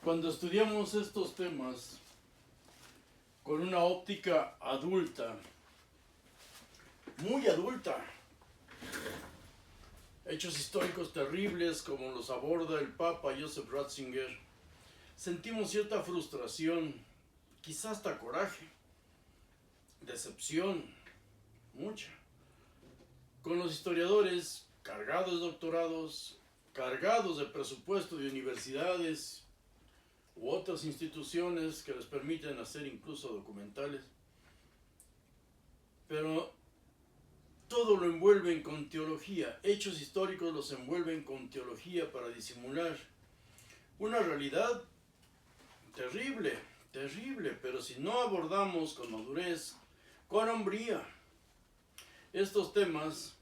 Cuando estudiamos estos temas con una óptica adulta, muy adulta, hechos históricos terribles como los aborda el Papa Joseph Ratzinger, sentimos cierta frustración, quizás hasta coraje, decepción, mucha, con los historiadores cargados de doctorados, cargados de presupuesto de universidades u otras instituciones que les permiten hacer incluso documentales, pero todo lo envuelven con teología, hechos históricos los envuelven con teología para disimular una realidad terrible, terrible, pero si no abordamos con madurez, con hombría, estos temas,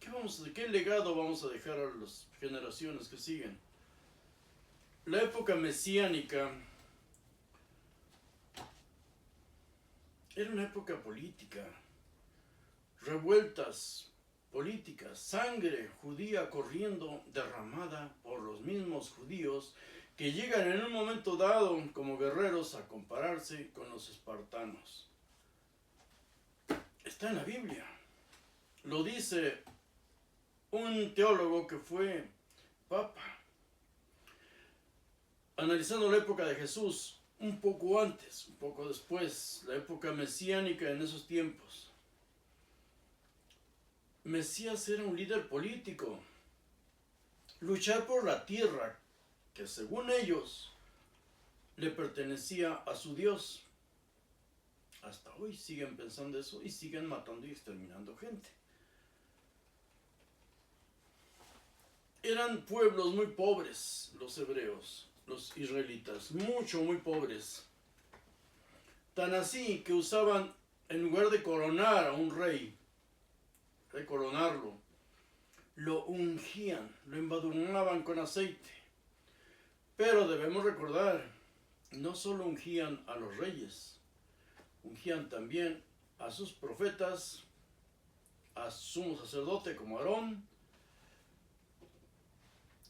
¿qué legado vamos a dejar a las generaciones que siguen? La época mesiánica era una época política, revueltas políticas, sangre judía corriendo, derramada por los mismos judíos que llegan en un momento dado como guerreros a compararse con los espartanos. Está en la Biblia. Lo dice un teólogo que fue papa, analizando la época de Jesús, un poco antes, un poco después, la época mesiánica en esos tiempos. Mesías era un líder político. Luchar por la tierra, que según ellos le pertenecía a su Dios. Hasta hoy siguen pensando eso y siguen matando y exterminando gente. Eran pueblos muy pobres, los hebreos, los israelitas, muy pobres. Tan así que usaban, en lugar de coronar a un rey, de coronarlo, lo ungían, lo embadurnaban con aceite. Pero debemos recordar, no solo ungían a los reyes, ungían también a sus profetas, a sumo sacerdote como Aarón.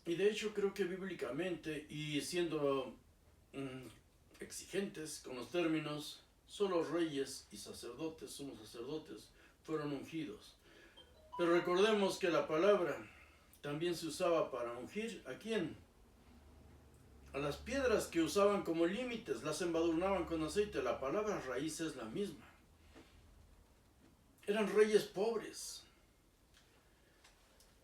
Y de hecho creo que bíblicamente, y siendo exigentes con los términos, solo reyes y sacerdotes, sumos sacerdotes, fueron ungidos. Pero recordemos que la palabra también se usaba para ungir, ¿a quién? A las piedras que usaban como límites, las embadurnaban con aceite. La palabra raíz es la misma. Eran reyes pobres.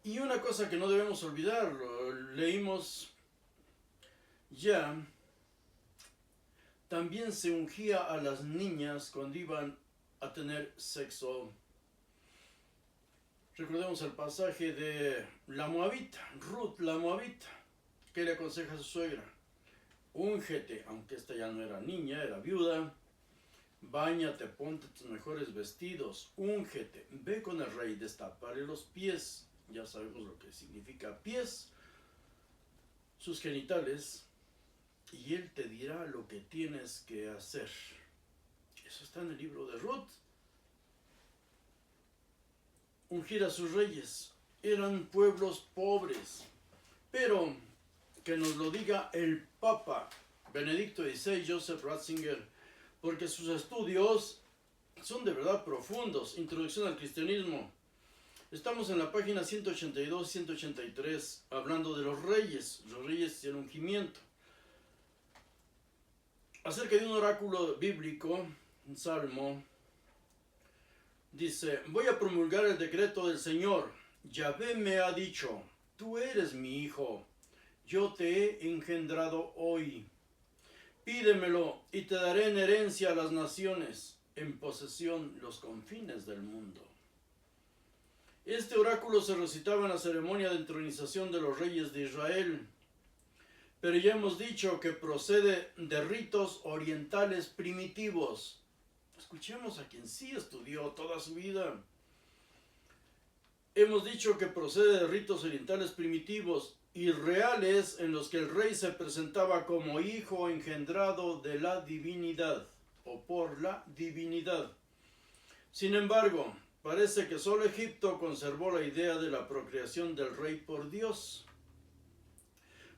Y una cosa que no debemos olvidar, lo leímos ya, también se ungía a las niñas cuando iban a tener sexo. Recordemos el pasaje de la Moabita, Ruth la Moabita, que le aconseja a su suegra: úngete, aunque esta ya no era niña, era viuda, báñate, ponte tus mejores vestidos, úngete, ve con el rey, destapale los pies. Ya sabemos lo que significa pies, sus genitales, y él te dirá lo que tienes que hacer. Eso está en el libro de Ruth. Ungir a sus reyes. Eran pueblos pobres, pero que nos lo diga el Papa Benedicto XVI, Joseph Ratzinger, porque sus estudios son de verdad profundos. Introducción al cristianismo. Estamos en la página 182-183, hablando de los reyes y el ungimiento. Acerca de un oráculo bíblico, un salmo, dice: voy a promulgar el decreto del Señor. Yahvé me ha dicho: tú eres mi hijo, yo te he engendrado hoy. Pídemelo y te daré en herencia a las naciones, en posesión los confines del mundo. Este oráculo se recitaba en la ceremonia de entronización de los reyes de Israel, pero ya hemos dicho que procede de ritos orientales primitivos. Escuchemos a quien sí estudió toda su vida. Hemos dicho que procede de ritos orientales primitivos y reales, en los que el rey se presentaba como hijo engendrado de la divinidad o por la divinidad. Sin embargo, parece que solo Egipto conservó la idea de la procreación del rey por Dios.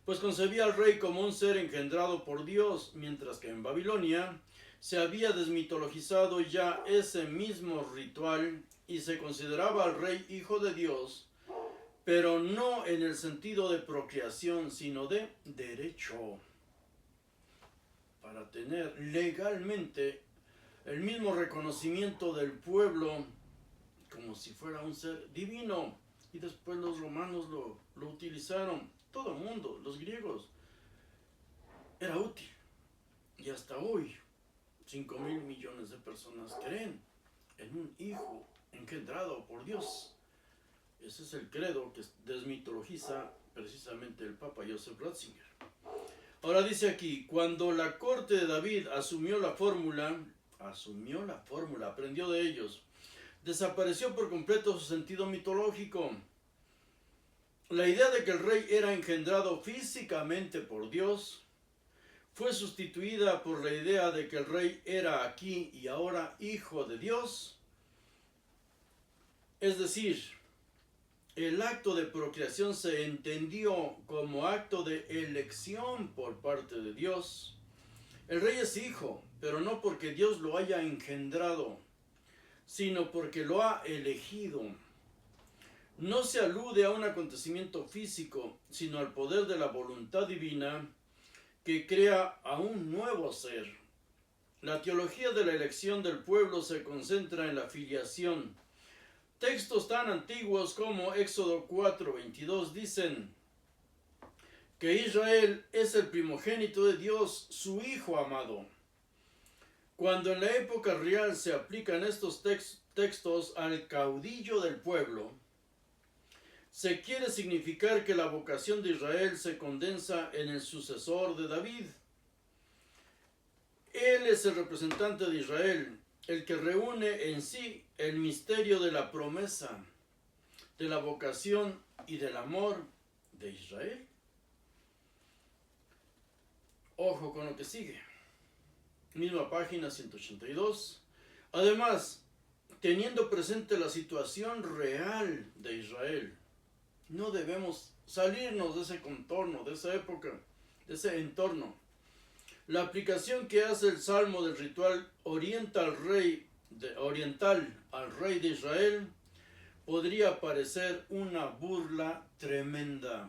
pues concebía al rey como un ser engendrado por Dios, mientras que en Babilonia se había desmitologizado ya ese mismo ritual y se consideraba al rey hijo de Dios, pero no en el sentido de procreación, sino de derecho, para tener legalmente el mismo reconocimiento del pueblo como si fuera un ser divino. Y después los romanos lo utilizaron, todo el mundo, los griegos, era útil. Y hasta hoy, 5.000 millones de personas creen en un hijo engendrado por Dios. Ese es el credo que desmitologiza precisamente el Papa Joseph Ratzinger. Ahora dice aquí, cuando la corte de David asumió la fórmula, aprendió de ellos, desapareció por completo su sentido mitológico. La idea de que el rey era engendrado físicamente por Dios fue sustituida por la idea de que el rey era aquí y ahora hijo de Dios. Es decir, el acto de procreación se entendió como acto de elección por parte de Dios. El rey es hijo, pero no porque Dios lo haya engendrado, sino porque lo ha elegido. No se alude a un acontecimiento físico, sino al poder de la voluntad divina que crea a un nuevo ser. La teología de la elección del pueblo se concentra en la filiación. Textos tan antiguos como Éxodo 4:22 dicen que Israel es el primogénito de Dios, su hijo amado. Cuando en la época real se aplican estos textos al caudillo del pueblo, se quiere significar que la vocación de Israel se condensa en el sucesor de David. Él es el representante de Israel, el que reúne en sí el misterio de la promesa, de la vocación y del amor de Israel. Ojo con lo que sigue. Misma página 182. Además, teniendo presente la situación real de Israel, no debemos salirnos de ese contorno, de esa época, de ese entorno. La aplicación que hace el Salmo del ritual oriental al rey de Israel podría parecer una burla tremenda.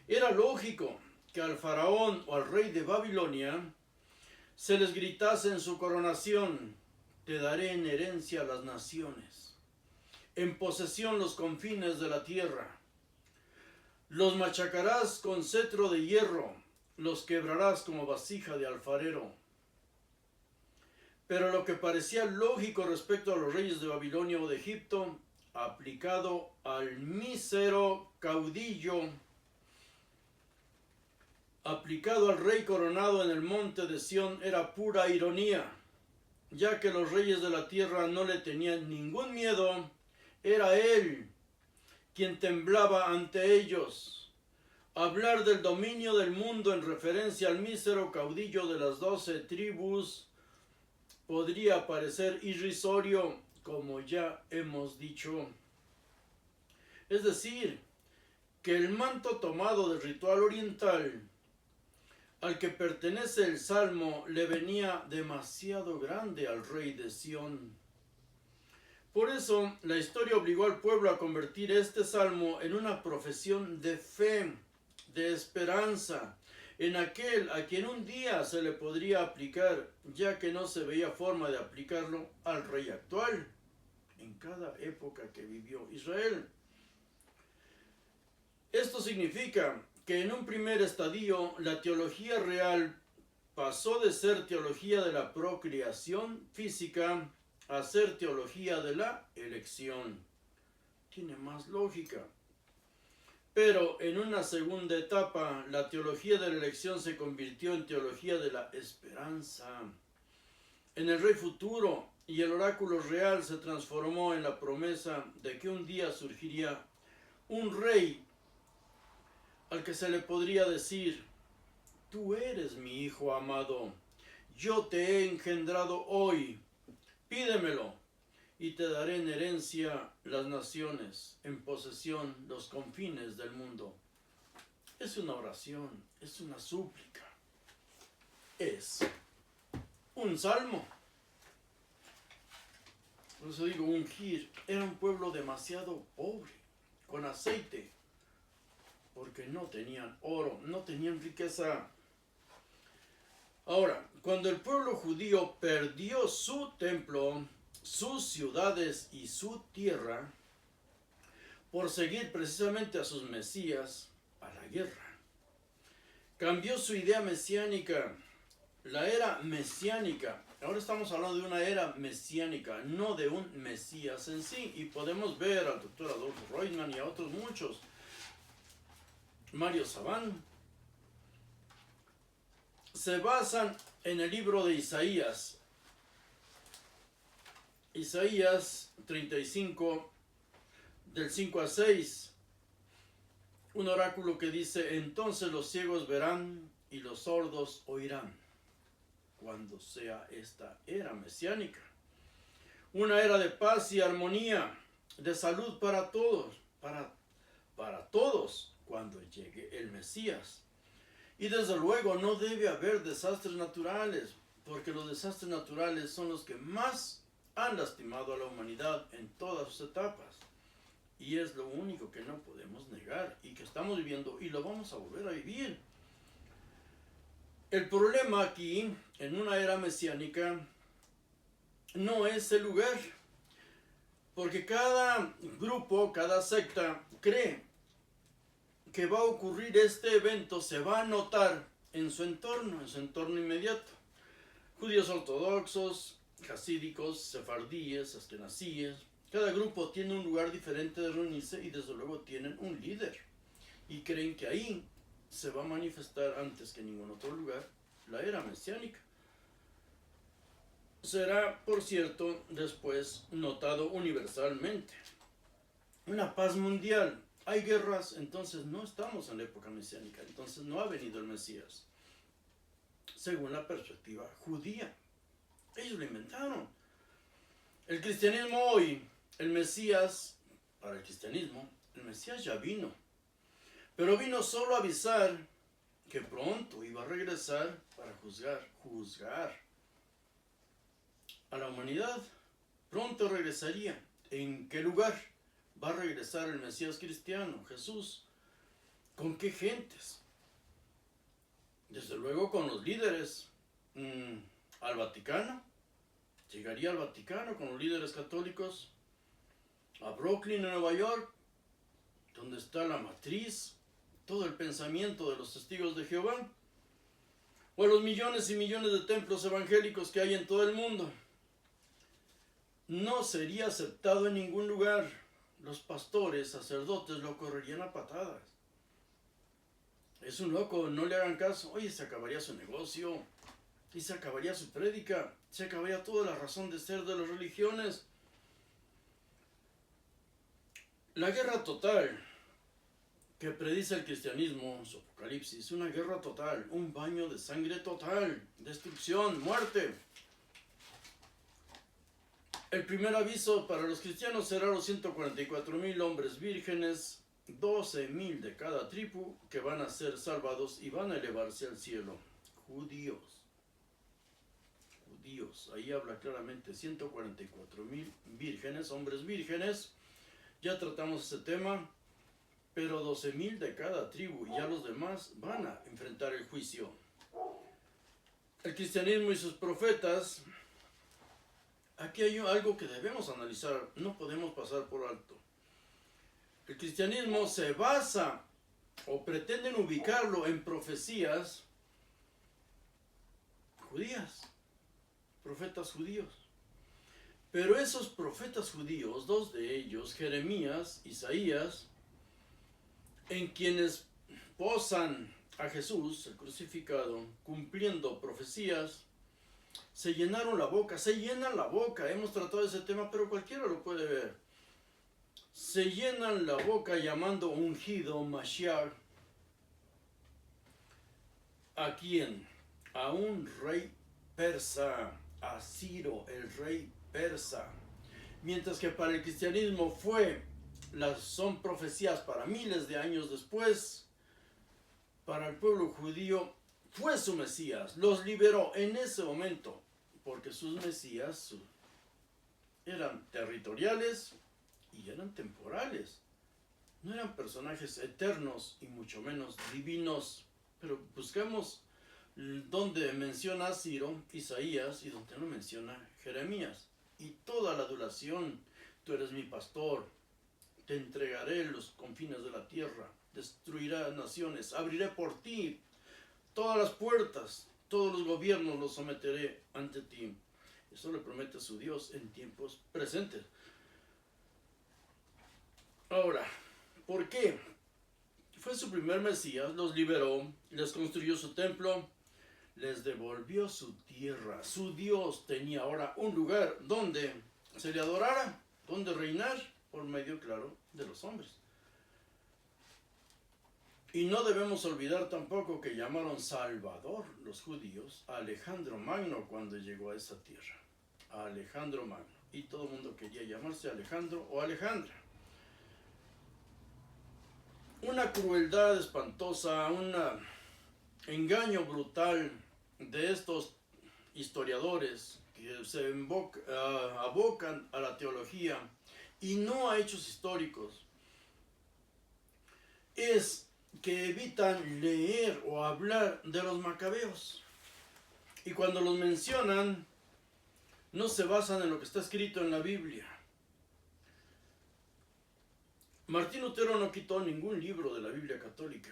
Era lógico que al faraón o al rey de Babilonia se les gritase en su coronación: te daré en herencia las naciones, en posesión los confines de la tierra. Los machacarás con cetro de hierro, los quebrarás como vasija de alfarero. Pero lo que parecía lógico respecto a los reyes de Babilonia o de Egipto, aplicado al mísero caudillo, aplicado al rey coronado en el monte de Sión, era pura ironía, ya que los reyes de la tierra no le tenían ningún miedo. Era él quien temblaba ante ellos. Hablar del dominio del mundo en referencia al mísero caudillo de las 12 tribus podría parecer irrisorio, como ya hemos dicho. Es decir, que el manto tomado del ritual oriental al que pertenece el Salmo le venía demasiado grande al rey de Sión. Por eso, la historia obligó al pueblo a convertir este Salmo en una profesión de fe, de esperanza, en aquel a quien un día se le podría aplicar, ya que no se veía forma de aplicarlo al rey actual, en cada época que vivió Israel. Esto significa que en un primer estadio la teología real pasó de ser teología de la procreación física a ser teología de la elección. Tiene más lógica. Pero en una segunda etapa, la teología de la elección se convirtió en teología de la esperanza. En el rey futuro, y el oráculo real se transformó en la promesa de que un día surgiría un rey al que se le podría decir: tú eres mi hijo amado, yo te he engendrado hoy, pídemelo, y te daré en herencia las naciones, en posesión los confines del mundo. es una oración, es una súplica, es un salmo. Por eso digo, ungir. Era un pueblo demasiado pobre, con aceite, porque no tenían oro, no tenían riqueza. Ahora, cuando el pueblo judío perdió su templo, sus ciudades y su tierra, por seguir precisamente a sus mesías, a la guerra, cambió su idea mesiánica, la era mesiánica. Ahora estamos hablando de una era mesiánica, no de un mesías en sí. Y podemos ver al doctor Adolfo Reutemann y a otros muchos, Mario Sabán, se basan en el libro de Isaías. Isaías 35, del 5 al 6. Un oráculo que dice: entonces los ciegos verán y los sordos oirán. Cuando sea esta era mesiánica. Una era de paz y armonía, de salud para todos, para todos, cuando llegue el Mesías. Y desde luego no debe haber desastres naturales, porque los desastres naturales son los que más han lastimado a la humanidad en todas sus etapas. Y es lo único que no podemos negar y que estamos viviendo y lo vamos a volver a vivir. El problema aquí, en una era mesiánica, no es el lugar, porque cada grupo, cada secta cree que va a ocurrir este evento, se va a notar en su entorno inmediato. Judíos ortodoxos, jasídicos, sefardíes, askenazíes, cada grupo tiene un lugar diferente de reunirse y desde luego tienen un líder. Y creen que ahí se va a manifestar antes que en ningún otro lugar la era mesiánica. Será, por cierto, después notado universalmente. Una paz mundial. Hay guerras, entonces no estamos en la época mesiánica, entonces no ha venido el Mesías. Según la perspectiva judía. Ellos lo inventaron. El cristianismo hoy, el Mesías, para el cristianismo, el Mesías ya vino. Pero vino solo a avisar que pronto iba a regresar para juzgar a la humanidad. Pronto regresaría. ¿En qué lugar va a regresar el Mesías cristiano, Jesús? ¿Con qué gentes? Desde luego con los líderes. Al Vaticano. Llegaría al Vaticano con los líderes católicos. A Brooklyn, en Nueva York, donde está la matriz, todo el pensamiento de los testigos de Jehová. O a los millones y millones de templos evangélicos que hay en todo el mundo. No sería aceptado en ningún lugar. Los pastores, sacerdotes lo correrían a patadas. Es un loco, no le hagan caso. Oye, se acabaría su negocio. Y se acabaría su prédica. Se acabaría toda la razón de ser de las religiones. La guerra total que predice el cristianismo en su Apocalipsis. Una guerra total. Un baño de sangre total. Destrucción, muerte. El primer aviso para los cristianos será los 144,000 hombres vírgenes, 12,000 de cada tribu, que van a ser salvados y van a elevarse al cielo. Judíos. Ahí habla claramente 144,000 vírgenes, hombres vírgenes. Ya tratamos ese tema, pero 12,000 de cada tribu y ya los demás van a enfrentar el juicio. El cristianismo y sus profetas. Aquí hay algo que debemos analizar, no podemos pasar por alto. El cristianismo se basa o pretenden ubicarlo en profecías judías, profetas judíos. Pero esos profetas judíos, dos de ellos, Jeremías, Isaías, en quienes posan a Jesús, el crucificado, cumpliendo profecías, se llenaron la boca, se llenan la boca. Hemos tratado ese tema, pero cualquiera lo puede ver. Se llenan la boca llamando ungido Mashiach. ¿A quién? A un rey persa, a Ciro, el rey persa. Mientras que para el cristianismo son profecías para miles de años después. para el pueblo judío fue su Mesías, los liberó en ese momento, porque sus Mesías eran territoriales y eran temporales. No eran personajes eternos y mucho menos divinos. Pero buscamos donde menciona a Ciro, Isaías, y donde no menciona Jeremías. Y toda la adulación, tú eres mi pastor, te entregaré los confines de la tierra, destruirá naciones, abriré por ti todas las puertas, todos los gobiernos los someteré ante ti. Eso le promete a su Dios en tiempos presentes. Ahora, ¿por qué? Fue su primer Mesías, los liberó, les construyó su templo, les devolvió su tierra. Su Dios tenía ahora un lugar donde se le adorara, donde reinar, por medio, claro, de los hombres. Y no debemos olvidar tampoco que llamaron Salvador los judíos a Alejandro Magno cuando llegó a esa tierra. A Alejandro Magno. Y todo el mundo quería llamarse Alejandro o Alejandra. Una crueldad espantosa, un engaño brutal de estos historiadores que se abocan a la teología y no a hechos históricos, es que evitan leer o hablar de los macabeos. Y cuando los mencionan, no se basan en lo que está escrito en la Biblia. Martín Lutero no quitó ningún libro de la Biblia católica.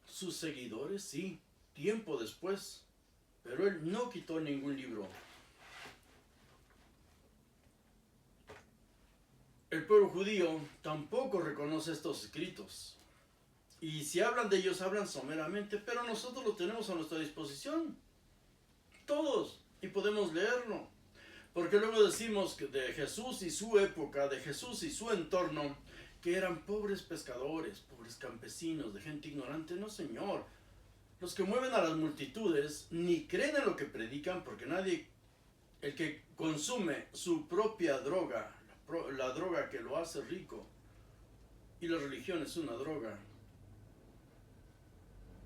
Sus seguidores sí, tiempo después, pero él no quitó ningún libro. El pueblo judío tampoco reconoce estos escritos. Y si hablan de ellos, hablan someramente, pero nosotros lo tenemos a nuestra disposición. Todos. Y podemos leerlo. Porque luego decimos que de Jesús y su época, de Jesús y su entorno, que eran pobres pescadores, pobres campesinos, de gente ignorante. No, señor. Los que mueven a las multitudes ni creen en lo que predican, porque nadie, el que consume su propia droga, la droga que lo hace rico, y la religión es una droga,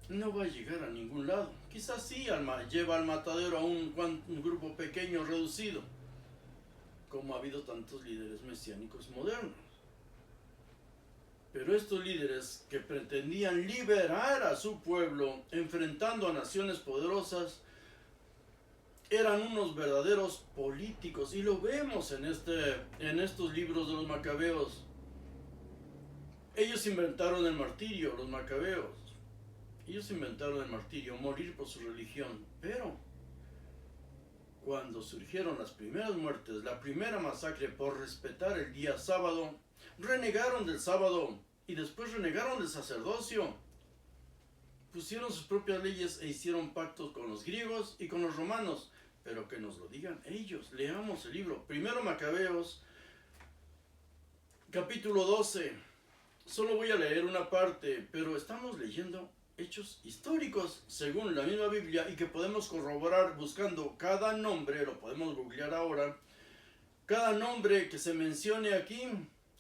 no va a llegar a ningún lado. Quizás sí lleva al matadero a un grupo pequeño, reducido, como ha habido tantos líderes mesiánicos modernos. Pero estos líderes que pretendían liberar a su pueblo enfrentando a naciones poderosas eran unos verdaderos políticos, y lo vemos en estos libros de los macabeos. Ellos inventaron el martirio, los macabeos. Ellos inventaron el martirio, morir por su religión. Pero cuando surgieron las primeras muertes, la primera masacre por respetar el día sábado, renegaron del sábado y después renegaron del sacerdocio. Pusieron sus propias leyes e hicieron pactos con los griegos y con los romanos. Pero que nos lo digan ellos. Leamos el libro. Primero Macabeos, capítulo 12. Solo voy a leer una parte, pero estamos leyendo hechos históricos según la misma Biblia y que podemos corroborar buscando cada nombre, lo podemos googlear ahora, cada nombre que se mencione aquí,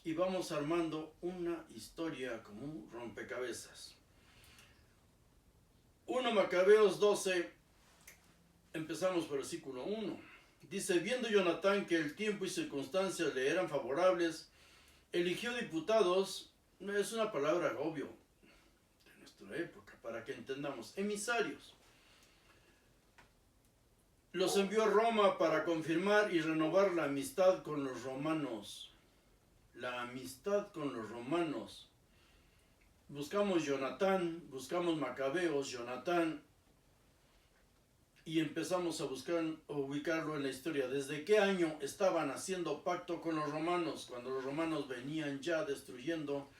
y vamos armando una historia como un rompecabezas. 1 Macabeos 12, empezamos por el versículo 1. Dice: viendo Jonatán que el tiempo y circunstancias le eran favorables, eligió diputados. No es una palabra obvio de nuestra época, para que entendamos, emisarios. Los envió a Roma para confirmar y renovar la amistad con los romanos. La amistad con los romanos. Buscamos Jonatán, buscamos Macabeos, Jonatán, y empezamos a ubicarlo en la historia. ¿Desde qué año estaban haciendo pacto con los romanos? Cuando los romanos venían ya destruyendo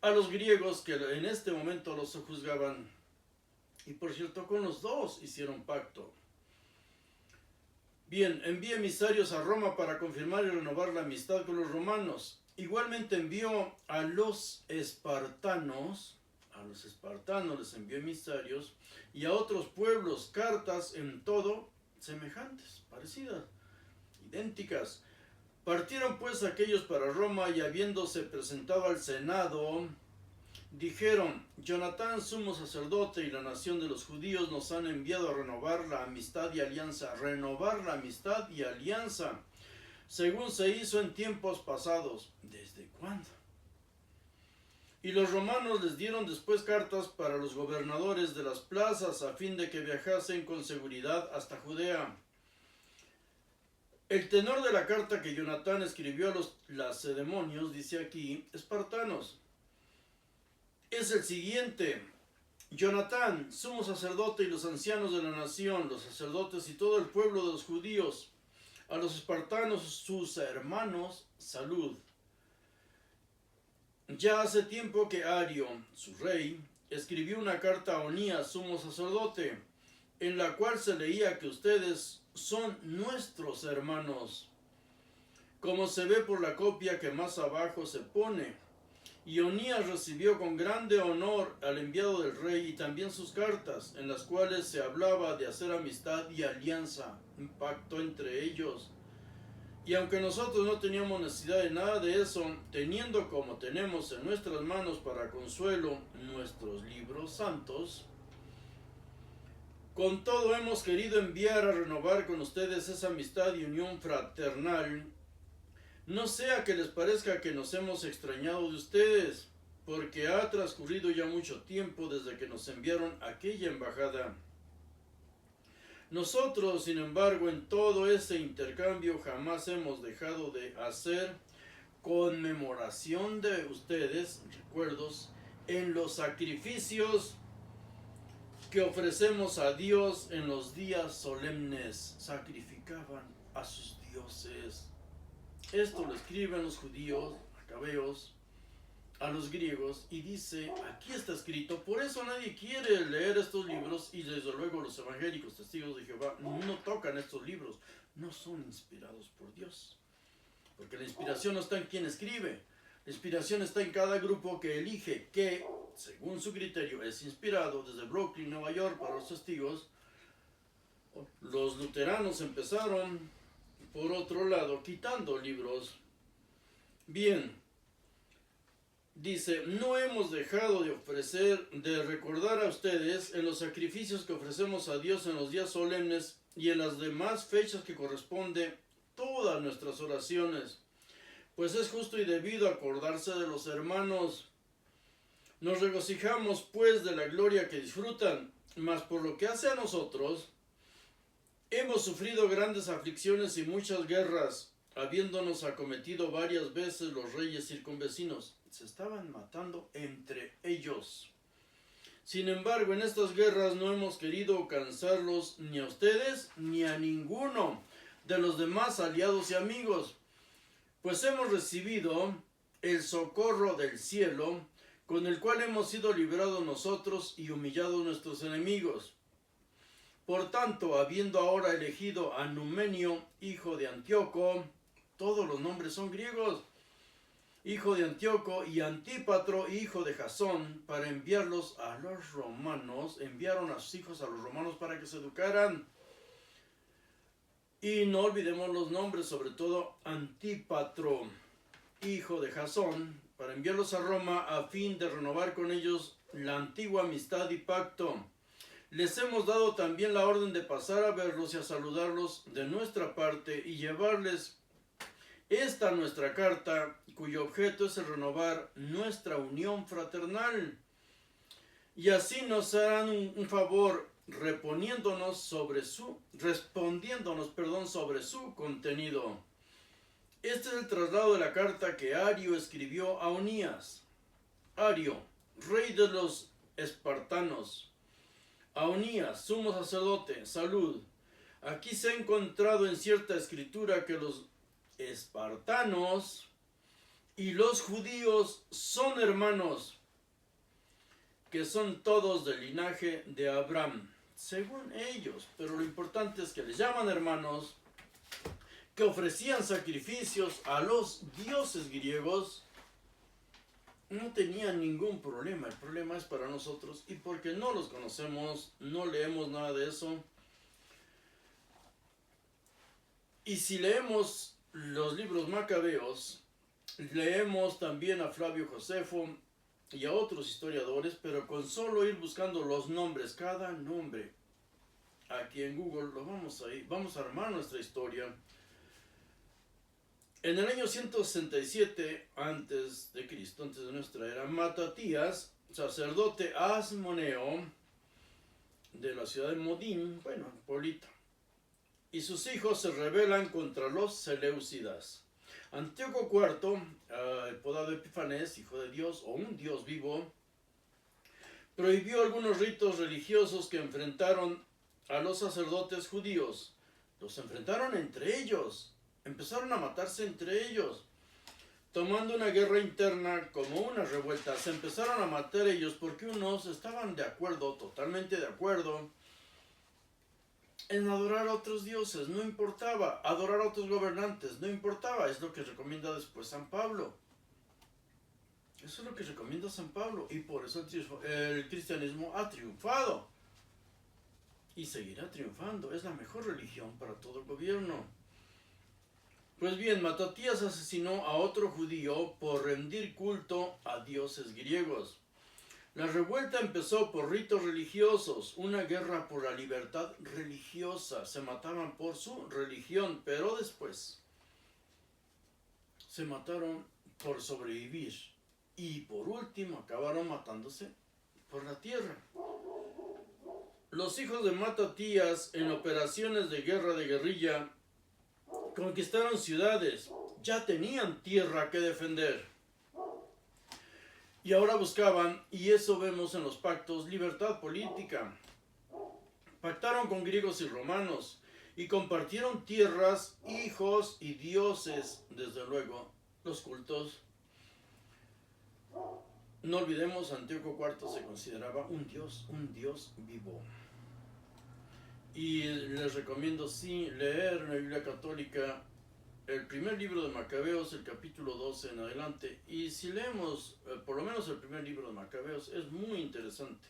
a los griegos, que en este momento los juzgaban. Y por cierto, con los dos hicieron pacto. Bien, envía emisarios a Roma para confirmar y renovar la amistad con los romanos. Igualmente envió a los espartanos les envió emisarios, y a otros pueblos cartas en todo semejantes, parecidas, idénticas. Partieron pues aquellos para Roma, y habiéndose presentado al Senado, dijeron: Jonatán, sumo sacerdote, y la nación de los judíos nos han enviado a renovar la amistad y alianza, según se hizo en tiempos pasados. ¿Desde cuándo? Y los romanos les dieron después cartas para los gobernadores de las plazas a fin de que viajasen con seguridad hasta Judea. El tenor de la carta que Jonatán escribió a los lacedemonios, dice aquí, espartanos, es el siguiente: Jonatán, sumo sacerdote, y los ancianos de la nación, los sacerdotes y todo el pueblo de los judíos, a los espartanos, sus hermanos, salud. Ya hace tiempo que Ario, su rey, escribió una carta a Onías, sumo sacerdote, en la cual se leía que ustedes son nuestros hermanos, como se ve por la copia que más abajo se pone. Y Onías recibió con grande honor al enviado del rey y también sus cartas, en las cuales se hablaba de hacer amistad y alianza, un pacto entre ellos. Y aunque nosotros no teníamos necesidad de nada de eso, teniendo como tenemos en nuestras manos para consuelo nuestros libros santos, con todo hemos querido enviar a renovar con ustedes esa amistad y unión fraternal, no sea que les parezca que nos hemos extrañado de ustedes, porque ha transcurrido ya mucho tiempo desde que nos enviaron aquella embajada. Nosotros, sin embargo, en todo ese intercambio jamás hemos dejado de hacer conmemoración de ustedes, recuerdos, en los sacrificios que ofrecemos a Dios en los días solemnes. Sacrificaban a sus dioses. Esto lo escriben los judíos, macabeos, a los griegos, y dice, aquí está escrito. Por eso nadie quiere leer estos libros, y desde luego los evangélicos testigos de Jehová no tocan estos libros. No son inspirados por Dios, porque la inspiración no está en quien escribe. La inspiración está en cada grupo que elige, que según su criterio es inspirado. Desde Brooklyn, Nueva York, para los testigos, los luteranos empezaron por otro lado quitando libros. Bien, dice, no hemos dejado de recordar a ustedes en los sacrificios que ofrecemos a Dios en los días solemnes y en las demás fechas que corresponde todas nuestras oraciones, pues es justo y debido acordarse de los hermanos. Nos regocijamos pues de la gloria que disfrutan, mas por lo que hace a nosotros, hemos sufrido grandes aflicciones y muchas guerras, habiéndonos acometido varias veces los reyes circunvecinos. Se estaban matando entre ellos. Sin embargo, en estas guerras no hemos querido cansarlos ni a ustedes ni a ninguno de los demás aliados y amigos, pues hemos recibido el socorro del cielo, con el cual hemos sido librados nosotros y humillados nuestros enemigos. Por tanto, habiendo ahora elegido a Numenio, hijo de Antíoco, todos los nombres son griegos, hijo de Antíoco, y Antípatro, hijo de Jasón, para enviarlos a los romanos, enviaron a sus hijos a los romanos para que se educaran. Y no olvidemos los nombres, sobre todo Antípatro, hijo de Jasón, para enviarlos a Roma a fin de renovar con ellos la antigua amistad y pacto. Les hemos dado también la orden de pasar a verlos y a saludarlos de nuestra parte y llevarles esta nuestra carta, cuyo objeto es el renovar nuestra unión fraternal. Y así nos harán un favor respondiéndonos sobre su contenido. Este es el traslado de la carta que Ario escribió a Onías. Ario, rey de los espartanos, a Onías, sumo sacerdote, salud. Aquí se ha encontrado en cierta escritura que los espartanos y los judíos son hermanos, que son todos del linaje de Abraham, según ellos, pero lo importante es que les llaman hermanos, que ofrecían sacrificios a los dioses griegos. No tenían ningún problema. El problema es para nosotros, y porque no los conocemos, no leemos nada de eso. Y si leemos los libros macabeos, leemos también a Flavio Josefo, y a otros historiadores, pero con solo ir buscando los nombres, cada nombre, aquí en Google, vamos a armar nuestra historia. En el año 167 antes de Cristo, antes de nuestra era, Matatías, sacerdote asmoneo de la ciudad de Modín, bueno, Polita, y sus hijos se rebelan contra los seleucidas. Antíoco IV, apodado Epifanes, hijo de Dios o un Dios vivo, prohibió algunos ritos religiosos que enfrentaron a los sacerdotes judíos. Los enfrentaron entre ellos, empezaron a matarse entre ellos, tomando una guerra interna como una revuelta. Se empezaron a matar ellos porque unos estaban de acuerdo, totalmente de acuerdo, en adorar a otros dioses, no importaba, adorar a otros gobernantes, no importaba, es lo que recomienda después San Pablo. Eso es lo que recomienda San Pablo, y por eso el cristianismo ha triunfado, y seguirá triunfando, es la mejor religión para todo el gobierno. Pues bien, Matatías asesinó a otro judío por rendir culto a dioses griegos. La revuelta empezó por ritos religiosos, una guerra por la libertad religiosa. Se mataban por su religión, pero después se mataron por sobrevivir. Y por último acabaron matándose por la tierra. Los hijos de Matatías, en operaciones de guerra de guerrilla, conquistaron ciudades. Ya tenían tierra que defender. Y ahora buscaban, y eso vemos en los pactos, libertad política. Pactaron con griegos y romanos y compartieron tierras, hijos y dioses, desde luego, los cultos. No olvidemos, Antíoco IV se consideraba un dios vivo. Y les recomiendo sí leer en la Biblia católica el primer libro de Macabeos, el capítulo 12 en adelante, y si leemos por lo menos el primer libro de Macabeos, es muy interesante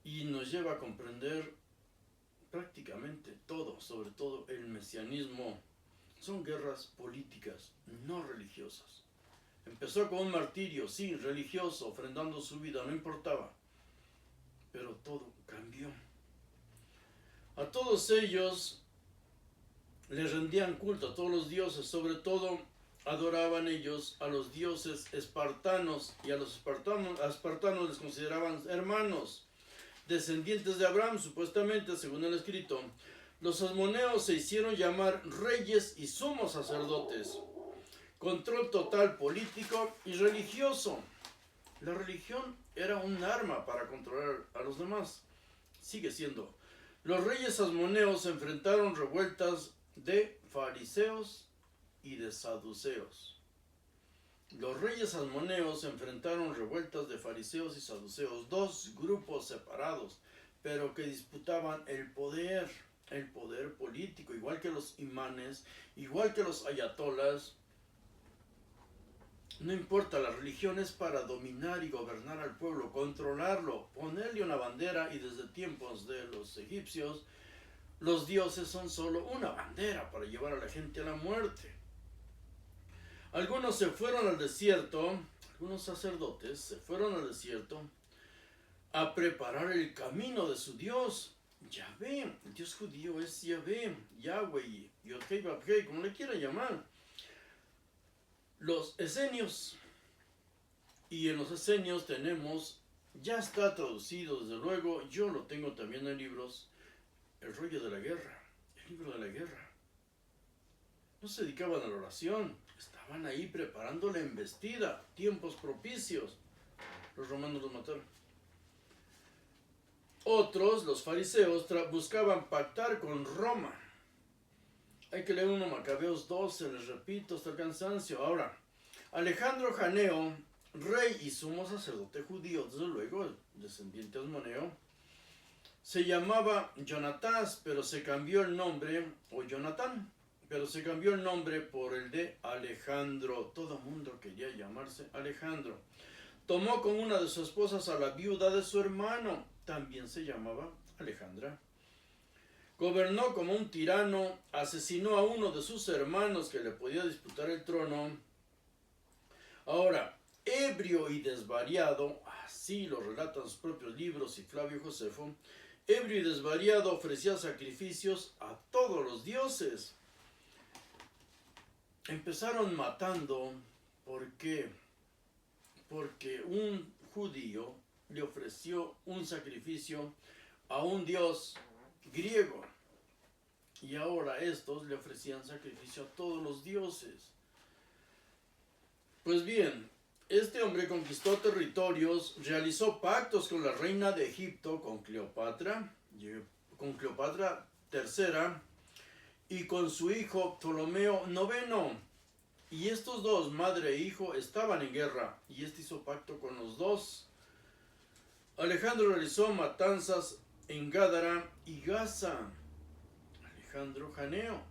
y nos lleva a comprender prácticamente todo, sobre todo el mesianismo. Son guerras políticas, no religiosas. Empezó con un martirio, sí, religioso, ofrendando su vida, no importaba, pero todo cambió. A todos ellos les rendían culto, a todos los dioses, sobre todo adoraban ellos a los dioses espartanos, y a los espartanos les consideraban hermanos, descendientes de Abraham, supuestamente, según el escrito. Los asmoneos se hicieron llamar reyes y sumos sacerdotes. Control total político y religioso. La religión era un arma para controlar a los demás. Sigue siendo. Los reyes asmoneos enfrentaron revueltas de fariseos y de saduceos. Los reyes asmoneos enfrentaron revueltas de fariseos y saduceos, dos grupos separados, pero que disputaban el poder político, igual que los imanes, igual que los ayatolas. No importa, la religión es para dominar y gobernar al pueblo, controlarlo, ponerle una bandera, y desde tiempos de los egipcios, los dioses son solo una bandera para llevar a la gente a la muerte. Algunos se fueron al desierto, algunos sacerdotes se fueron al desierto a preparar el camino de su Dios. Yahvé, el Dios judío es Yahvé, Yahweh, Yodhei Vavhei, como le quieran llamar. Los esenios. Y en los esenios tenemos, ya está traducido desde luego, yo lo tengo también en libros, el rollo de la guerra, el libro de la guerra. No se dedicaban a la oración, estaban ahí preparando la embestida, tiempos propicios. Los romanos los mataron. Otros, los fariseos, buscaban pactar con Roma. Hay que leer uno Macabeos 12, les repito, hasta el cansancio. Ahora, Alejandro Janeo, rey y sumo sacerdote judío, desde luego, descendiente asmoneo, se llamaba Jonatás, pero se cambió el nombre, o Jonatán, pero se cambió el nombre por el de Alejandro. Todo mundo quería llamarse Alejandro. Tomó con una de sus esposas a la viuda de su hermano, también se llamaba Alejandra. Gobernó como un tirano, asesinó a uno de sus hermanos que le podía disputar el trono. Ahora, ebrio y desvariado, así lo relatan sus propios libros y Flavio Josefo, ebrio y desvariado ofrecía sacrificios a todos los dioses. Empezaron matando, ¿por qué? Porque un judío le ofreció un sacrificio a un dios griego. Y ahora estos le ofrecían sacrificio a todos los dioses. Pues bien, este hombre conquistó territorios, realizó pactos con la reina de Egipto, con Cleopatra III, y con su hijo Ptolomeo IX. Y estos dos, madre e hijo, estaban en guerra, y este hizo pacto con los dos. Alejandro realizó matanzas en Gádara y Gaza. Alejandro Janeo.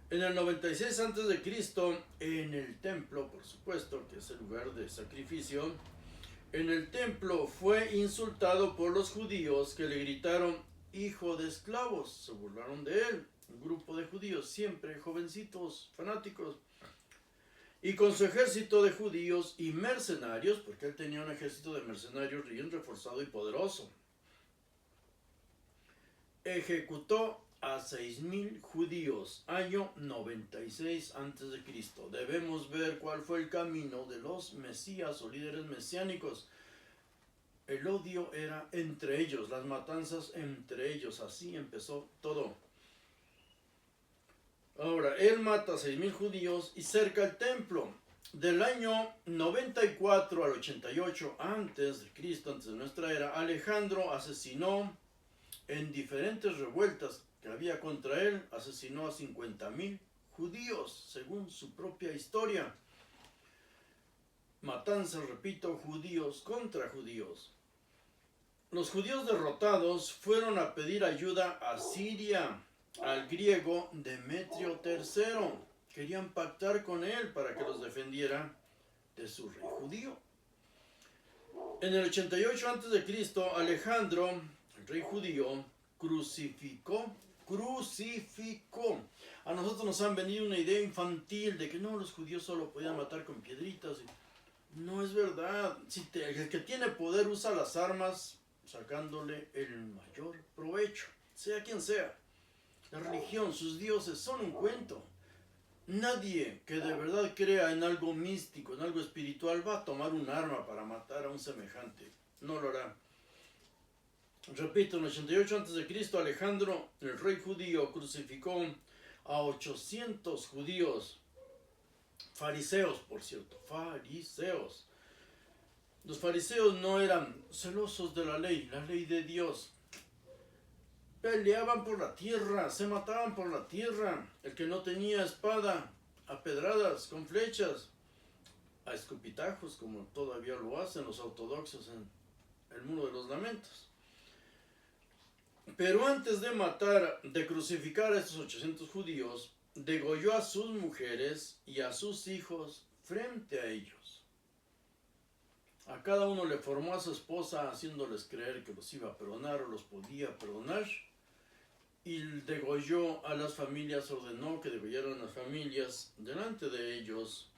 En el 96 a.C., en el templo, por supuesto, que es el lugar de sacrificio, en el templo fue insultado por los judíos que le gritaron hijo de esclavos. Se burlaron de él. Un grupo de judíos, siempre jovencitos, fanáticos. Y con su ejército de judíos y mercenarios, porque él tenía un ejército de mercenarios bien reforzado y poderoso, ejecutó a 6,000 judíos, año 96 a.C. Debemos ver cuál fue el camino de los mesías o líderes mesiánicos. El odio era entre ellos, las matanzas entre ellos, así empezó todo. Ahora, él mata a 6,000 judíos y cerca el templo. Del año 94 al 88 antes de Cristo, antes de nuestra era, Alejandro asesinó en diferentes revueltas que había contra él, asesinó a 50,000 judíos, según su propia historia. Matanzas, repito, judíos contra judíos. Los judíos derrotados fueron a pedir ayuda a Siria, al griego Demetrio III. Querían pactar con él para que los defendiera de su rey judío. En el 88 a.C., Alejandro, el rey judío, crucificó. A nosotros nos han venido una idea infantil de que no, los judíos solo podían matar con piedritas. No es verdad. El que tiene poder usa las armas sacándole el mayor provecho, sea quien sea. La religión, sus dioses son un cuento. Nadie que de verdad crea en algo místico, en algo espiritual, va a tomar un arma para matar a un semejante. No lo hará. Repito, en el 88 a.C., Alejandro, el rey judío, crucificó a 800 judíos, fariseos, por cierto, fariseos. Los fariseos no eran celosos de la ley de Dios. Peleaban por la tierra, se mataban por la tierra. El que no tenía espada, a pedradas, con flechas, a escupitajos, como todavía lo hacen los ortodoxos en el Muro de los Lamentos. Pero antes de matar, de crucificar a estos 800 judíos, degolló a sus mujeres y a sus hijos frente a ellos. A cada uno le formó a su esposa, haciéndoles creer que los iba a perdonar o los podía perdonar. Y degolló a las familias, ordenó que degollaran a las familias delante de ellos.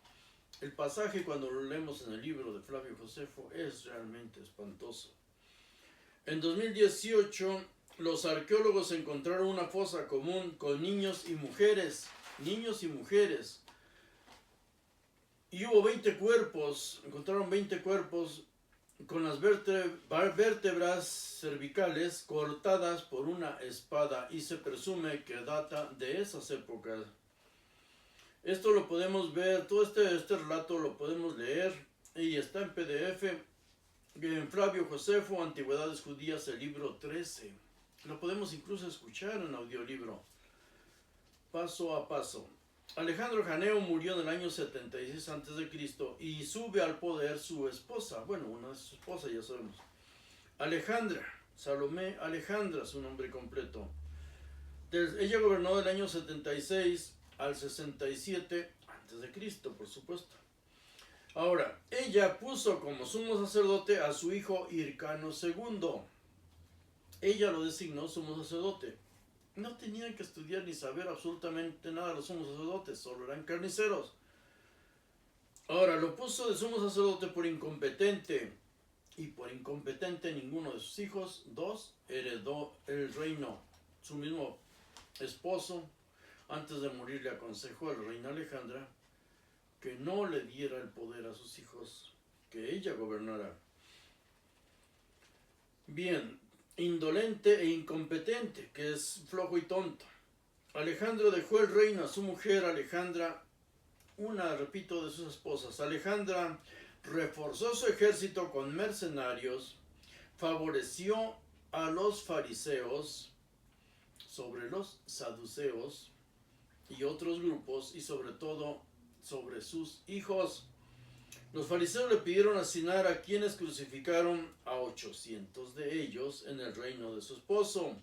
El pasaje, cuando lo leemos en el libro de Flavio Josefo, es realmente espantoso. En 2018, los arqueólogos encontraron una fosa común con niños y mujeres. Y hubo 20 cuerpos, encontraron 20 cuerpos con las vértebras cervicales cortadas por una espada, y se presume que data de esas épocas. Esto lo podemos ver, todo este relato lo podemos leer y está en PDF en Flavio Josefo, Antigüedades Judías, el libro 13. Lo podemos incluso escuchar en audiolibro, paso a paso. Alejandro Janeo murió en el año 76 a.C. y sube al poder su esposa, bueno, una de sus esposas, ya sabemos, Alejandra, Salomé Alejandra, su nombre completo. Ella gobernó del año 76 al 67 a.C., por supuesto. Ahora, ella puso como sumo sacerdote a su hijo Hircano II. Ella lo designó sumo sacerdote. No tenían que estudiar ni saber absolutamente nada los sumos sacerdotes, solo eran carniceros. Ahora lo puso de sumo sacerdote por incompetente, y por incompetente ninguno de sus hijos, 2, heredó el reino. Su mismo esposo, antes de morir, le aconsejó al reina Alejandra que no le diera el poder a sus hijos, que ella gobernara. Bien, indolente e incompetente, que es flojo y tonto. Alejandro dejó el reino a su mujer Alejandra, repito, de sus esposas. Alejandra reforzó su ejército con mercenarios, favoreció a los fariseos sobre los saduceos y otros grupos, y sobre todo sobre sus hijos. Los fariseos le pidieron asesinar a quienes crucificaron a 800 de ellos en el reino de su esposo.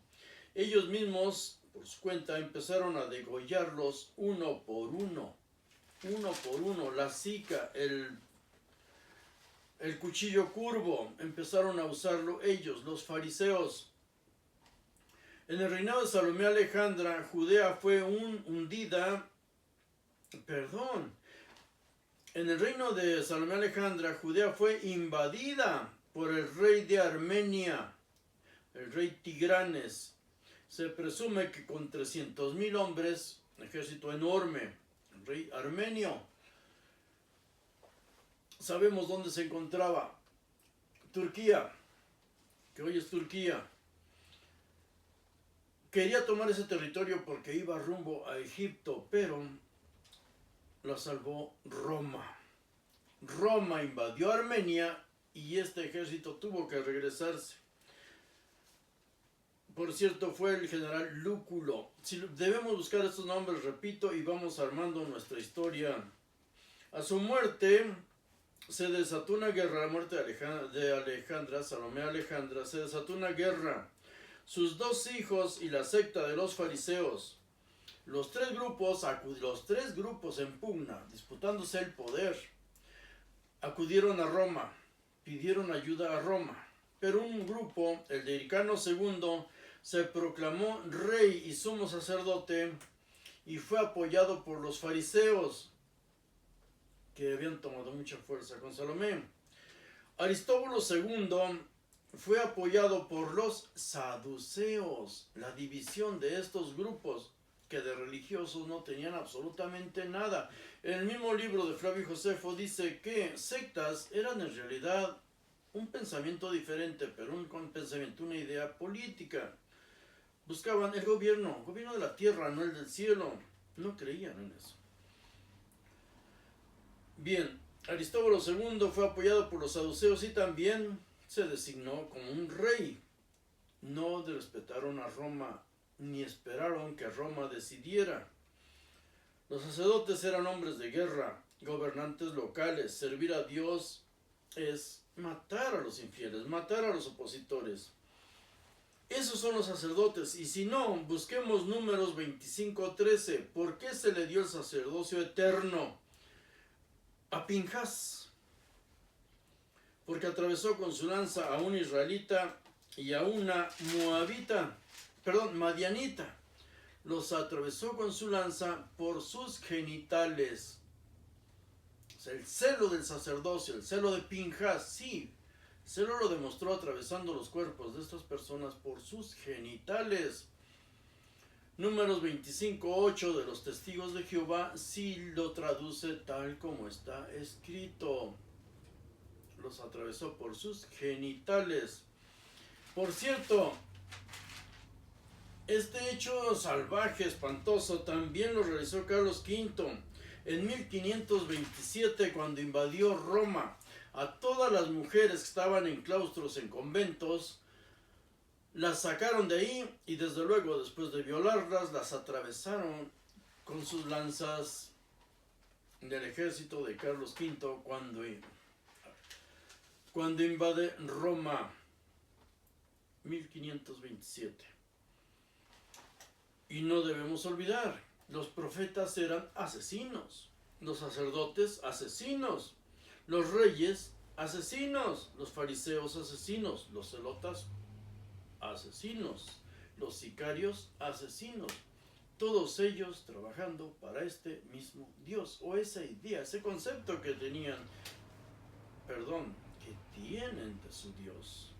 Ellos mismos, por su cuenta, empezaron a degollarlos uno por uno. La sica, el cuchillo curvo, empezaron a usarlo ellos, los fariseos. En el reinado de Salomé Alejandra, Judea fue En el reino de Salomé Alejandra, Judea fue invadida por el rey de Armenia, el rey Tigranes. Se presume que con 300,000 hombres, un ejército enorme, el rey armenio. Sabemos dónde se encontraba. Turquía, que hoy es Turquía. Quería tomar ese territorio porque iba rumbo a Egipto, pero la salvó Roma. Roma invadió Armenia y este ejército tuvo que regresarse. Por cierto, fue el general Lúculo. Debemos buscar estos nombres, repito, y vamos armando nuestra historia. A su muerte se desató una guerra, a la muerte de Alejandra, Salomé Alejandra, se desató una guerra. Sus 2 hijos y la secta de los fariseos, los tres grupos en pugna, disputándose el poder, acudieron a Roma, pidieron ayuda a Roma. Pero un grupo, el de Hircano II, se proclamó rey y sumo sacerdote y fue apoyado por los fariseos, que habían tomado mucha fuerza con Salomé. Aristóbulo II fue apoyado por los saduceos, la división de estos grupos que de religiosos no tenían absolutamente nada. En el mismo libro de Flavio Josefo dice que sectas eran en realidad un pensamiento diferente, pero un pensamiento, una idea política. Buscaban el gobierno de la tierra, no el del cielo. No creían en eso. Bien, Aristóbulo II fue apoyado por los saduceos y también se designó como un rey. No respetaron a Roma ni esperaron que Roma decidiera. Los sacerdotes eran hombres de guerra, gobernantes locales. Servir a Dios es matar a los infieles, matar a los opositores. Esos son los sacerdotes. Y si no, busquemos Números 25:13. ¿Por qué se le dio el sacerdocio eterno a Pinjas? Porque atravesó con su lanza a un israelita y a una madianita. Los atravesó con su lanza por sus genitales. O sea, el celo del sacerdocio, el celo de Pinjas, sí, el celo lo demostró atravesando los cuerpos de estas personas por sus genitales. Números 25:8 de los testigos de Jehová sí lo traduce tal como está escrito. Los atravesó por sus genitales. Por cierto, este hecho salvaje, espantoso, también lo realizó Carlos V en 1527, cuando invadió Roma. A todas las mujeres que estaban en claustros, en conventos, las sacaron de ahí y desde luego, después de violarlas, las atravesaron con sus lanzas del ejército de Carlos V cuando invade Roma, 1527. Y no debemos olvidar, los profetas eran asesinos, los sacerdotes asesinos, los reyes asesinos, los fariseos asesinos, los celotas asesinos, los sicarios asesinos. todos ellos trabajando para este mismo Dios, o esa idea, ese concepto que tenían, que tienen de su Dios.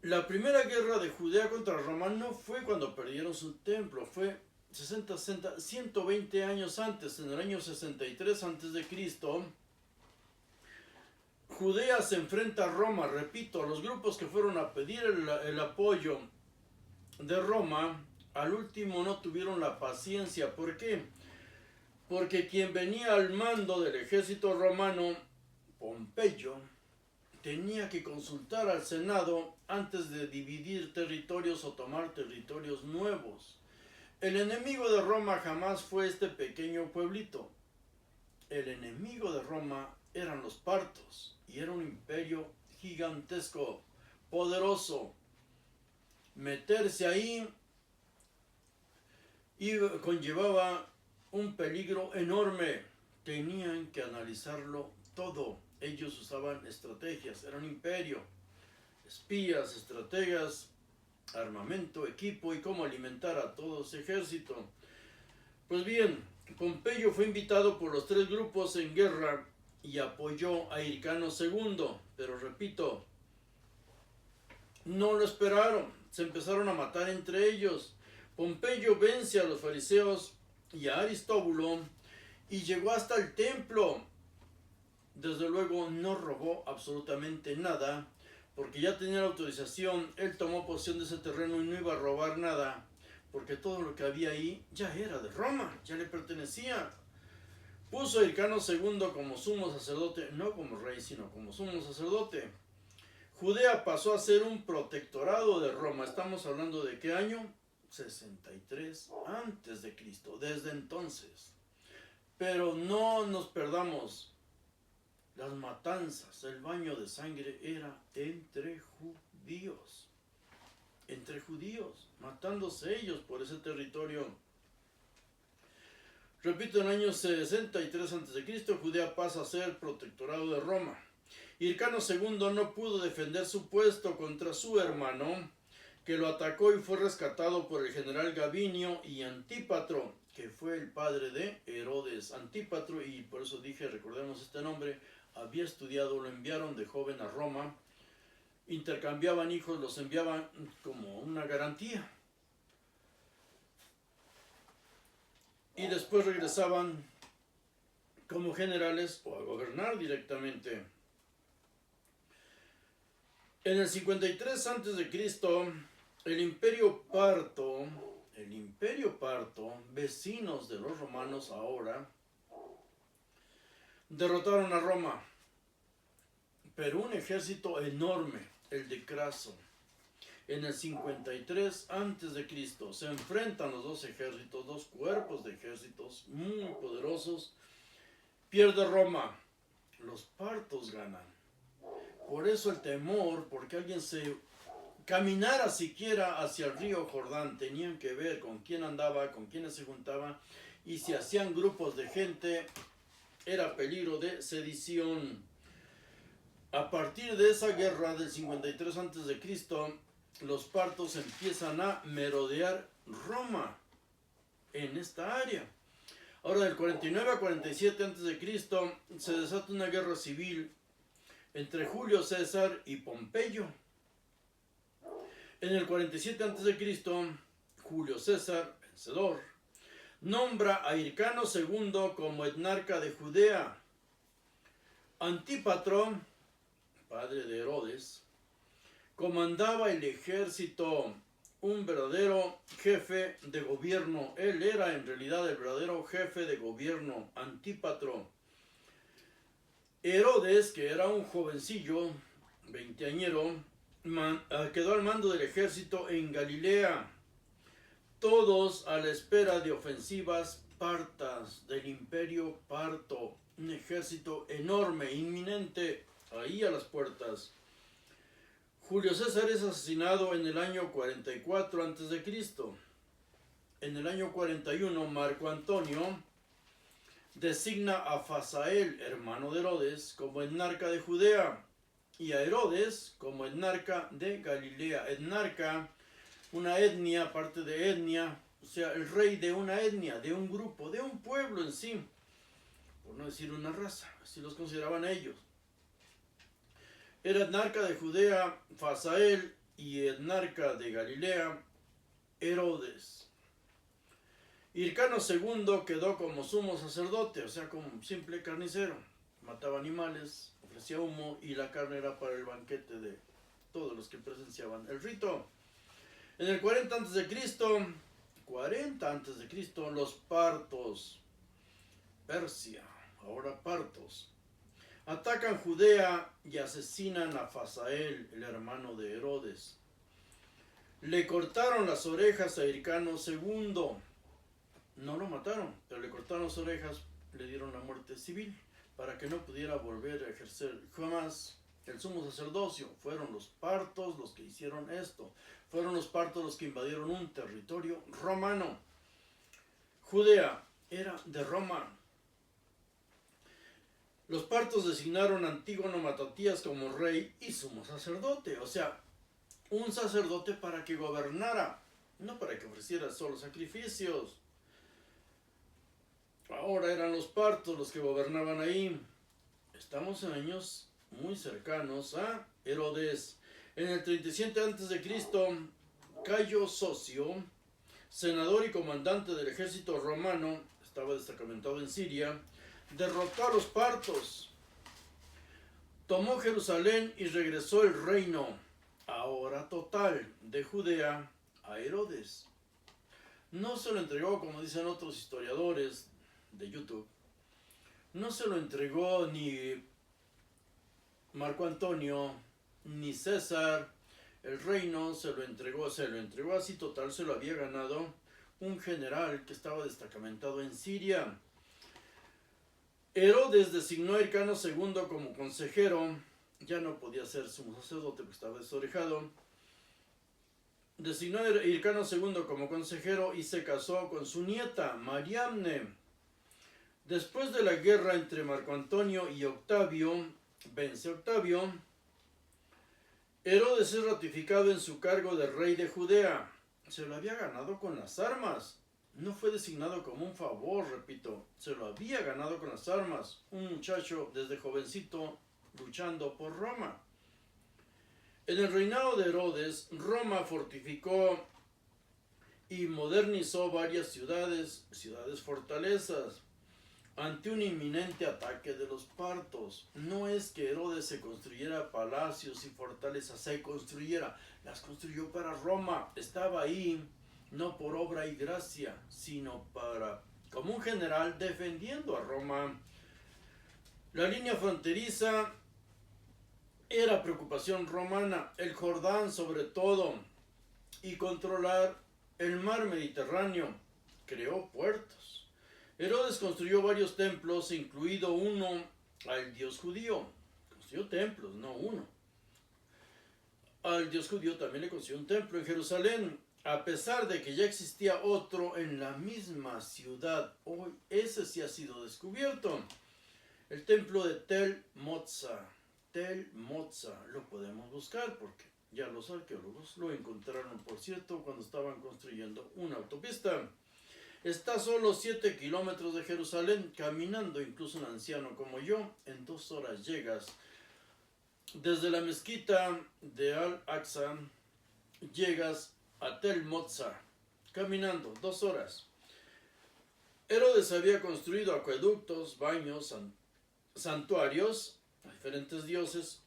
La primera guerra de Judea contra Roma no fue cuando perdieron su templo, fue 120 años antes, en el año 63 antes de Cristo. Judea se enfrenta a Roma, repito, los grupos que fueron a pedir el apoyo de Roma, al último no tuvieron la paciencia. ¿Por qué? Porque quien venía al mando del ejército romano, Pompeyo, tenía que consultar al Senado antes de dividir territorios o tomar territorios nuevos. El enemigo de Roma jamás fue este pequeño pueblito. El enemigo de Roma eran los partos, y era un imperio gigantesco, poderoso. Meterse ahí conllevaba un peligro enorme. Tenían que analizarlo todo. Ellos usaban estrategias, era un imperio, espías, estrategas, armamento, equipo y cómo alimentar a todo ese ejército. Pues bien, Pompeyo fue invitado por los tres grupos en guerra y apoyó a Hircano II, pero repito, no lo esperaron, se empezaron a matar entre ellos. Pompeyo vence a los fariseos y a Aristóbulo y llegó hasta el templo. Desde luego no robó absolutamente nada, porque ya tenía la autorización, él tomó posesión de ese terreno y no iba a robar nada, porque todo lo que había ahí ya era de Roma, ya le pertenecía. Puso a Hircano II como sumo sacerdote, no como rey, sino como sumo sacerdote. Judea pasó a ser un protectorado de Roma. Estamos hablando de ¿qué año? 63 antes de Cristo, desde entonces. Pero no nos perdamos, las matanzas, el baño de sangre era entre judíos, matándose ellos por ese territorio. Repito, en el año 63 a.C., Judea pasa a ser protectorado de Roma. Hircano II no pudo defender su puesto contra su hermano, que lo atacó y fue rescatado por el general Gabinio y Antípatro, que fue el padre de Herodes. Antípatro, y por eso dije, recordemos este nombre, había estudiado, lo enviaron de joven a Roma, intercambiaban hijos, los enviaban como una garantía. Y después regresaban como generales o a gobernar directamente. En el 53 a.C., el imperio parto, vecinos de los romanos ahora, derrotaron a Roma, pero un ejército enorme, el de Craso. En el 53 a.C. se enfrentan los dos ejércitos, dos cuerpos de ejércitos muy poderosos. Pierde Roma, los partos ganan. Por eso el temor, porque alguien se caminara siquiera hacia el río Jordán, tenían que ver con quién andaba, con quiénes se juntaba, y si hacían grupos de gente, era peligro de sedición. A partir de esa guerra del 53 a.C., los partos empiezan a merodear Roma en esta área. Ahora, del 49 a 47 a.C., se desata una guerra civil entre Julio César y Pompeyo. En el 47 a.C., Julio César, vencedor, nombra a Hircano II como etnarca de Judea. Antípatro, padre de Herodes, comandaba el ejército, un verdadero jefe de gobierno. Él era en realidad el verdadero jefe de gobierno, Antípatro. Herodes, que era un jovencillo, veinteañero, quedó al mando del ejército en Galilea, todos a la espera de ofensivas partas del imperio parto, un ejército enorme, inminente, ahí a las puertas. Julio César es asesinado en el año 44 a.C. En el año 41, Marco Antonio designa a Fasael, hermano de Herodes, como etnarca de Judea, y a Herodes como etnarca de Galilea. Etnarca una etnia, parte de etnia, o sea, el rey de una etnia, de un grupo, de un pueblo en sí, por no decir una raza, así los consideraban ellos. Era etnarca de Judea Fasael y etnarca de Galilea Herodes. Hircano II quedó como sumo sacerdote, o sea, como un simple carnicero. Mataba animales, ofrecía humo y la carne era para el banquete de todos los que presenciaban el rito. En el 40 a.C., los partos, Persia, ahora partos, atacan Judea y asesinan a Fasael, el hermano de Herodes. Le cortaron las orejas a Hircano II. No lo mataron, pero le cortaron las orejas, le dieron la muerte civil para que no pudiera volver a ejercer jamás el sumo sacerdocio. Fueron los partos los que hicieron esto. Fueron los partos los que invadieron un territorio romano. Judea era de Roma. Los partos designaron a Antígono Matatías como rey y sumo sacerdote. O sea, un sacerdote para que gobernara, no para que ofreciera solo sacrificios. Ahora eran los partos los que gobernaban ahí. Estamos en años muy cercanos a Herodes. En el 37 a.C., Cayo Socio, senador y comandante del ejército romano, estaba destacamentado en Siria, derrotó a los partos, tomó Jerusalén y regresó el reino, ahora total, de Judea a Herodes. No se lo entregó, como dicen otros historiadores de YouTube, no se lo entregó ni Marco Antonio ni César. El reino se lo entregó así total, se lo había ganado un general que estaba destacamentado en Siria. Herodes designó a Hircano II como consejero, ya no podía ser sumo sacerdote porque estaba desorejado. Designó a Hircano II como consejero y se casó con su nieta, Mariamne. Después de la guerra entre Marco Antonio y Octavio, vence Octavio. Herodes es ratificado en su cargo de rey de Judea. Se lo había ganado con las armas. No fue designado como un favor, repito. Se lo había ganado con las armas. Un muchacho desde jovencito luchando por Roma. En el reinado de Herodes, Roma fortificó y modernizó varias ciudades fortalezas, ante un inminente ataque de los partos. No es que Herodes se construyera palacios y fortalezas, las construyó para Roma. Estaba ahí no por obra y gracia, sino como un general defendiendo a Roma. La línea fronteriza era preocupación romana, el Jordán sobre todo, y controlar el mar Mediterráneo. Creó puertos. Herodes construyó varios templos, incluido uno al dios judío. Construyó templos, no uno. Al dios judío también le construyó un templo en Jerusalén, a pesar de que ya existía otro en la misma ciudad. Hoy ese sí ha sido descubierto. El templo de Tel Motza. Lo podemos buscar porque ya los arqueólogos lo encontraron, por cierto, cuando estaban construyendo una autopista. Está a solo 7 kilómetros de Jerusalén, caminando incluso un anciano como yo, en 2 horas llegas. Desde la mezquita de Al-Aqsa, llegas a Tel Motza, caminando 2 horas. Herodes había construido acueductos, baños, santuarios a diferentes dioses,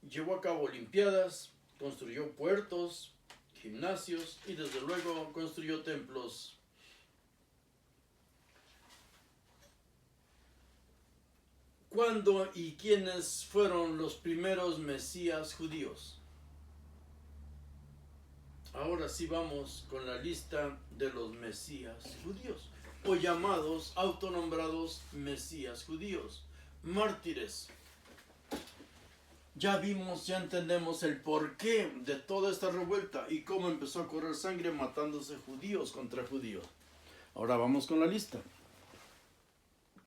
llevó a cabo olimpiadas, construyó puertos, gimnasios y desde luego construyó templos. ¿Cuándo y quiénes fueron los primeros mesías judíos? Ahora sí vamos con la lista de los mesías judíos, o llamados, autonombrados mesías judíos, mártires. Ya vimos, ya entendemos el porqué de toda esta revuelta y cómo empezó a correr sangre matándose judíos contra judíos. Ahora vamos con la lista.